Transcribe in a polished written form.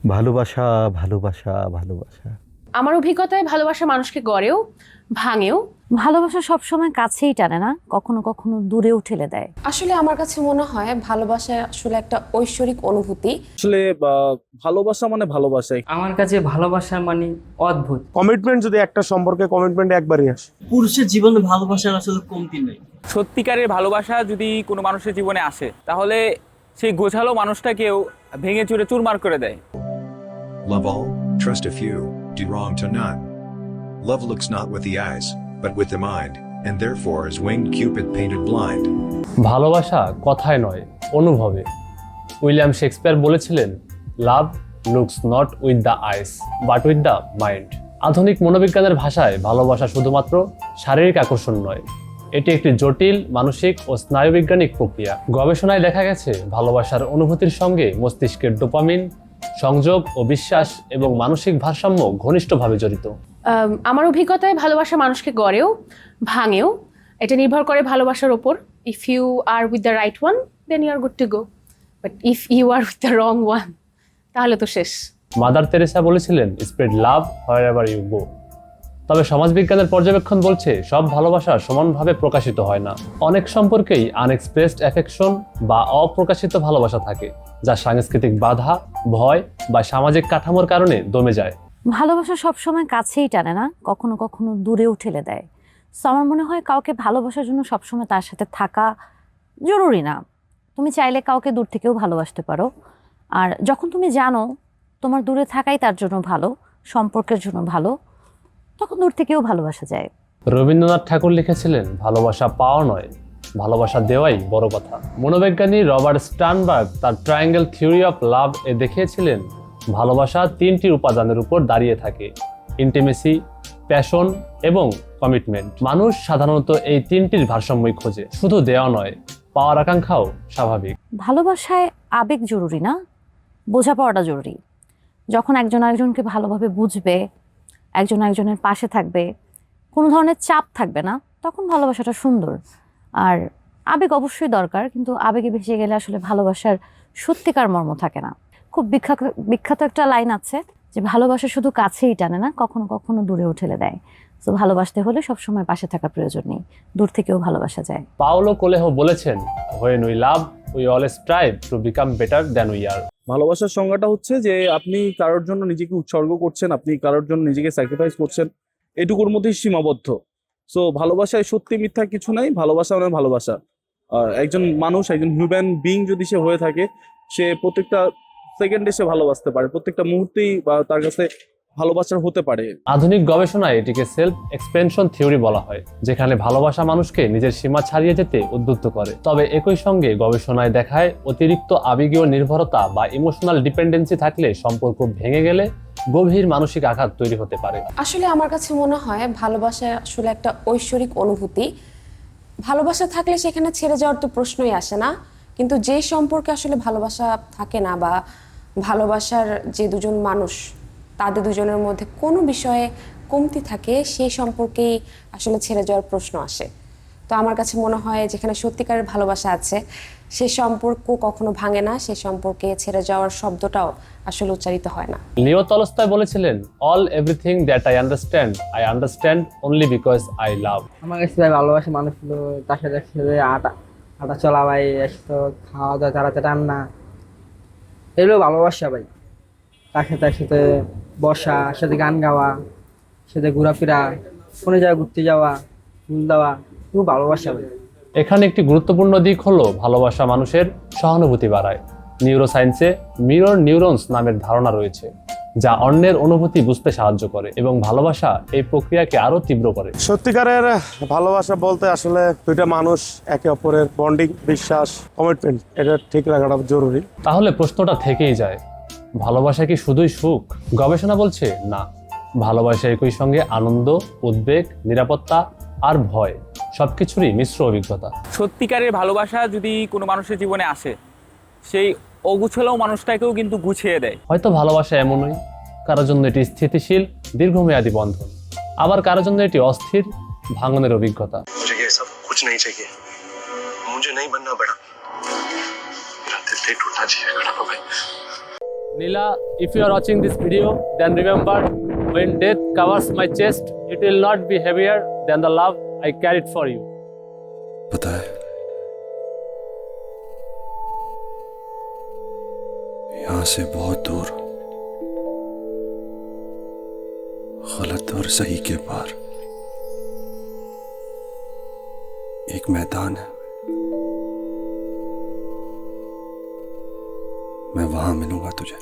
ভালোবাসা, ভালোবাসা, ভালোবাসা। আমার অভিজ্ঞতায় ভালোবাসা মানুষকে গড়েও ভাঙেও। ভালোবাসা সবসময় কাছেই টানে না, কখনো কখনো দূরেও ঠেলে দেয়। আসলে আমার কাছে মনে হয় ভালোবাসা আসলে একটা ঐশ্বরিক অনুভূতি। আসলে ভালোবাসা মানে ভালোবাসাই। আমার কাছে ভালোবাসা মানে অদ্ভুত। কমিটমেন্ট যদি একটা সম্পর্কে কমিটমেন্ট একবারই আসে। পুরুষের জীবনে ভালোবাসার আসলে কমতি নেই। সত্যিকারের ভালোবাসা যদি কোনো মানুষের জীবনে আসে তাহলে সেই গোছালো মানুষটাকেও ভেঙে চুরে চুরমার করে দেয়। Love all, trust a few, do wrong to none. Love looks not with the eyes, but with the mind, and therefore is winged Cupid painted blind. ভালোবাসা কথায় নয়, অনুভবে। উইলিয়াম শেক্সপিয়ার বলেছিলেন, love looks not with the eyes but with the mind. আধুনিক মনোবিজ্ঞানের ভাষায় ভালোবাসা শুধুমাত্র শারীরিক আকর্ষণ নয়, এটি একটি জটিল মানসিক ও স্নায়ুবিজ্ঞানিক প্রক্রিয়া। গবেষণায় দেখা গেছে ভালোবাসার অনুভূতির সঙ্গে মস্তিষ্কের ডোপামিন, সংযোগ ও বিশ্বাস এবং মানসিক ভারসাম্য ঘনিষ্ঠভাবে জড়িত। আমার অভিজ্ঞতায় ভালোবাসা মানুষকে গড়েও ভাঙেও। এটা নির্ভর করে ভালোবাসার ওপর। If you are with the right one then you are good to go, but if you are with the wrong one তাহলে তো শেষ। মাদার তেরেসা বলেছিলেন, spread love wherever you go. তবে সমাজবিজ্ঞানের পর্যবেক্ষণ বলছে সব ভালোবাসা সমানভাবে প্রকাশিত হয় না। অনেক সম্পর্কেই আনএক্সপ্রেসড অ্যাফেকশন বা অপ্রকাশিত ভালোবাসা থাকে, যা সাংস্কৃতিক বাধা, ভয় বা সামাজিক কাঠামোর কারণে দমে যায়। ভালোবাসা সবসময় কাছেই টানে না, কখনো কখনো দূরেও ঠেলে দেয়। সো আমার মনে হয় কাউকে ভালোবাসার জন্য সবসময় তার সাথে থাকা জরুরি না। তুমি চাইলে কাউকে দূর থেকেও ভালোবাসতে পারো। আর যখন তুমি জানো তোমার দূরে থাকাই তার জন্য ভালো, সম্পর্কের জন্য ভালো, তখন দূর থেকেও ভালোবাসা যায়। রবীন্দ্রনাথ ঠাকুর লিখেছিলেন, ভালোবাসা পাওয়া নয়, ভালোবাসা দেওয়াই বড় কথা। মনোবিজ্ঞানী রবার্ট স্টার্নবার্গ তার ট্রায়াঙ্গেল থিওরি অফ লাভ এ দেখিয়েছিলেন, ভালোবাসা তিনটি উপাদানের উপর দাঁড়িয়ে থাকে: ইন্টিমেসি, প্যাশন এবং কমিটমেন্ট। মানুষ সাধারণত এই তিনটির ভারসাম্যই খোঁজে, শুধু দেওয়া নয়, পাওয়ার আকাঙ্ক্ষাও স্বাভাবিক। ভালোবাসায় আবেগ জরুরি না, বোঝাপড়াটা জরুরি। যখন একজন আরেকজনকে ভালোভাবে বুঝবে, একজন একজনের পাশে থাকবে, কোনো ধরনের চাপ থাকবে না, তখন ভালোবাসাটা সুন্দর। আর আবেগ অবশ্যই দরকার, কিন্তু আবেগে ভেসে গেলে আসলে ভালোবাসার সত্যিকার মর্ম থাকে না। খুব বিখ্যাত একটা লাইন আছে যে ভালোবাসা শুধু কাছেই টানে না, কখনো কখনো দূরেও ঠেলে দেয়। তো ভালোবাসতে হলে সবসময় পাশে থাকার প্রয়োজন নেই, দূর থেকেও ভালোবাসা যায়। পাওলো কোলেহো বলেছেন, when we love we always strive to become better than we are. ভালোবাসার সংজ্ঞাটা হচ্ছে যে আপনি কারোর জন্য নিজেকে উৎসর্গ করছেন, আপনি কারোর জন্য নিজেকে স্যাক্রিফাইস করছেন, এটুকুর মধ্যেই সীমাবদ্ধ। সো ভালোবাসায় সত্যি মিথ্যা কিছু নাই, ভালোবাসা মানে ভালোবাসা। একজন মানুষ, একজন হিউম্যান বিং যদি সে হয়ে থাকে, সে প্রত্যেকটা সেকেন্ডে সে ভালোবাসতে পারে, প্রত্যেকটা মুহূর্তেই বা তার কাছে ভালোবাসার হতে পারে। আধুনিক গবেষণায় এটিকে সেলফ এক্সপেনশন থিওরি বলা হয়, যেখানে ভালোবাসা মানুষকে নিজের সীমা ছাড়িয়ে যেতে উদ্বুদ্ধ করে। তবে একই সঙ্গে গবেষণায় দেখায় অতিরিক্ত আবেগীয় নির্ভরতা বা ইমোশনাল ডিপেন্ডেন্সি থাকলে সম্পর্ক ভেঙে গেলে গভীর মানসিক আঘাত তৈরি হতে পারে। আসলে আমার কাছে মনে হয় ভালোবাসা আসলে একটা ঐশ্বরিক অনুভূতি। ভালোবাসা থাকলে সেখানে ছেড়ে যাওয়ার তো প্রশ্নই আসে না। কিন্তু যে সম্পর্কে আসলে ভালোবাসা থাকে না, বা ভালোবাসার যে দুজন মানুষ তাদের দুজনের মধ্যে কোনো বিষয়ে কমতি থাকে, সেই সম্পর্কেই আসলে ছেড়ে যাওয়ার প্রশ্ন আসে। তো আমার কাছে মনে হয় যেখানে সত্যিকারের ভালোবাসা আছে, সেই সম্পর্ক কখনো ভাঙে না, সেই সম্পর্কে ছেড়ে যাওয়ার শব্দটাও আসলে উচ্চারিত হয় না। লিও টলস্টয় বলেছিলেন, all everything that I understand only because I love. আমার কাছে ভাই ভালোবাসা মানুষগুলো তার সাথে একসাথে হাঁটা চলা, ভাই একসাথে খাওয়া দাওয়া, তাড়াতাড়ি রান্না, এগুলো ভালোবাসা ভাই। তার সাথে একসাথে বসা, একসাথে গান গাওয়া, সাথে ঘোরাফেরা, কোনো জায়গায় ঘুরতে যাওয়া, ফুল দেওয়া, খুব ভালোবাসা ভাই। এখানে একটি গুরুত্বপূর্ণ দিক হলো ভালোবাসা মানুষের সহানুভূতি বাড়ায়। নিউরোসায়েন্সে মিরর নিউরনস নামের ধারণা রয়েছে, যা অন্যের অনুভূতি বুঝতে সাহায্য করে এবং ভালোবাসা এই প্রক্রিয়াকে আরো তীব্র করে। সত্যিকারের ভালোবাসা বলতে আসলে দুইটা মানুষ একে অপরের বন্ডিং, বিশ্বাস, কমিটমেন্ট, এটা ঠিক রাখাটা জরুরি। তাহলে প্রশ্নটা থেকেই যায়, ভালোবাসা কি শুধুই সুখ? গবেষণা বলছে না, ভালোবাসা একই সঙ্গে আনন্দ, উদ্বেগ, নিরাপত্তা আর ভয় সবকিছুরই মিশ্র অভিজ্ঞতা। সত্যিকারের ভালোবাসা যদি কোনো মানুষের জীবনে আসে, সেই অগুছালো মানুষটাকেও কিন্তু গুছিয়ে দেয়। হয়তো ভালোবাসা এমনই, কারোর জন্য এটি স্থিতিশীল, দীর্ঘমেয়াদী বন্ধন, আবার কারোর জন্য এটি অস্থির, ভাঙনের অভিজ্ঞতা। Neela, if you are watching this video, then remember, when death covers my chest, it will not be heavier than the love I carried for you. पता है यहाँ से बहुत दूर, गलत और सही के पार एक मैदान है। मैं वहां मिलूंगा तुझे।